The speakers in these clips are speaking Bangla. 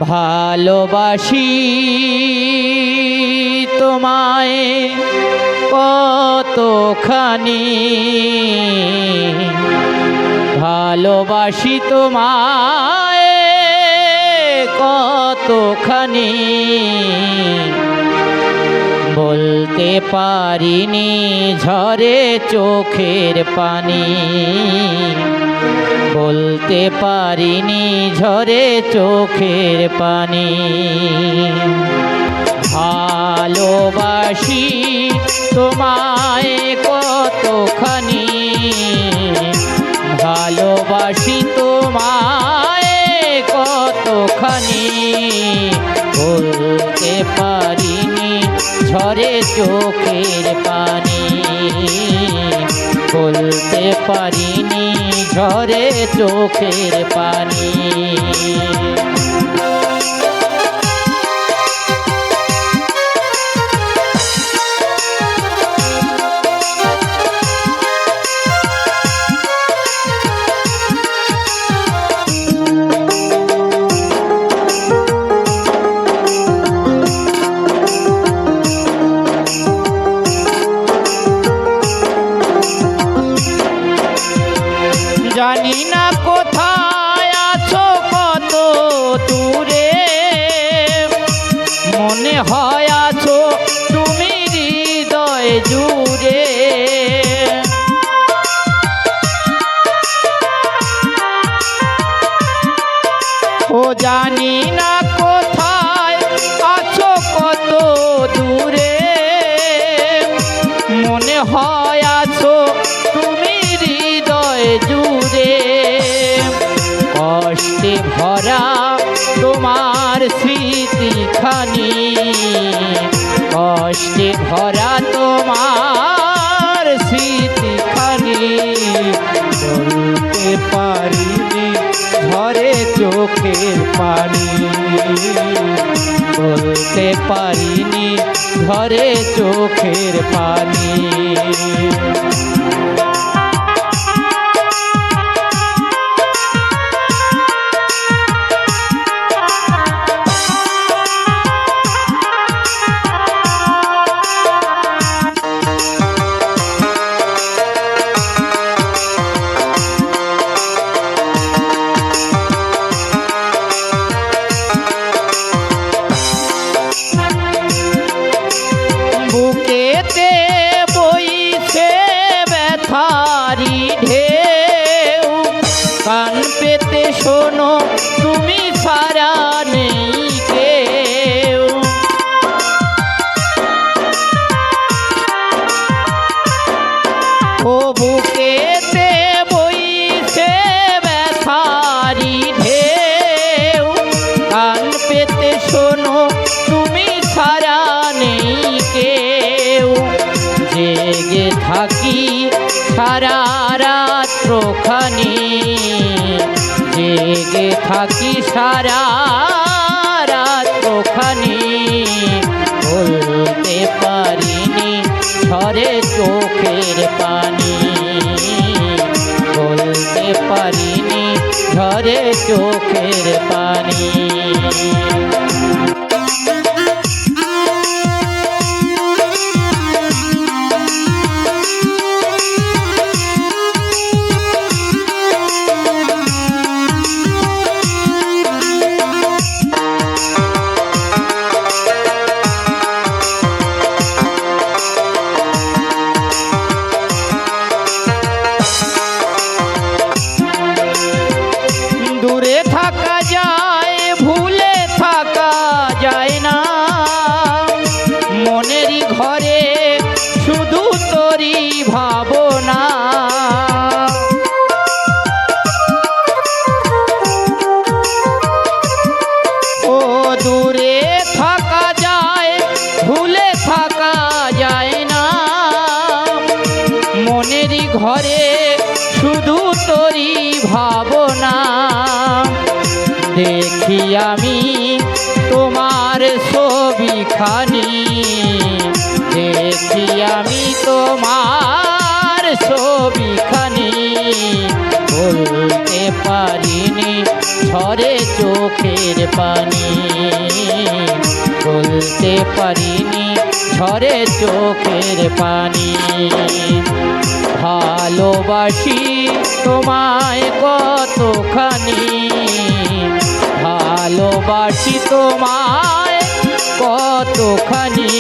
ভালোবাসি তোমায় কতখানি, ভালোবাসি তোমায় কতখানি, বলতে পারিনি ঝরে চোখের পানি, বলতে পারিনি ঝরে চোখের পানি। ভালোবাসি তোমায় কতখানি, ভালোবাসি তোমায় কতখানি, বলতে পারিনি ঝরে চোখের পানি, বলতে পারিনি ঝরে চোখের পানি। জানি না কোথায় আছো কত দূরে, মনে হয় আছো তুমি হৃদয় জুড়ে। ও জানি না কোথায় আছো কত দূরে, মনে হয় আছো তুমি হৃদয় জুড়ে। কষ্টে ভরা তোমার স্মৃতিখানি, কষ্টে ভরা তোমার স্মৃতিখানি, বলতে পারিনি ঝরে চোখের পানি, বলতে পারিনি ঝরে চোখের পানি। বুকেতে বইছে ব্যথারি ঢেউ, কান পেতে শোনো তুমি ছাড়া নেই কেউ। ও বুকেতে বইছে ব্যথারি ঢেউ, কান পেতে শোনো তুমি ছাড়া নেই কেউ। জেগে থাকি সারা রাত্রখানি, জেগে থাকি সারা রাত্রখানি, বলতে পারিনি ঝরে চোখের পানি, বলতে পারিনি ঝরে চোখের পানি। দূরে থাকা যায় ভুলে থাকা যায় না, মনেরই ঘরে শুধু তোরই ভাবনা। ও দূরে থাকা যায় ভুলে থাকা যায় না, মনেরই ঘরে শুধু তোরই ভাবনা। দেখি আমি তোমার ছবিখানি, দেখি আমি তোমার ছবিখানি, বলতে পারিনি ঝরে চোখের পানি, পারিনি ঝরে চোখের পানি। ভালোবাসি তোমায় কতখানি, ভালোবাসি তোমায় কতখানি,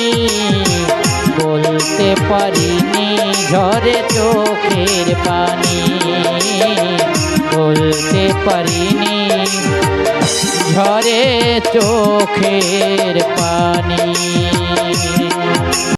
বলতে পারিনি ঝরে চোখের পানি, বলতে পারিনি ঝরে চোখের পানি।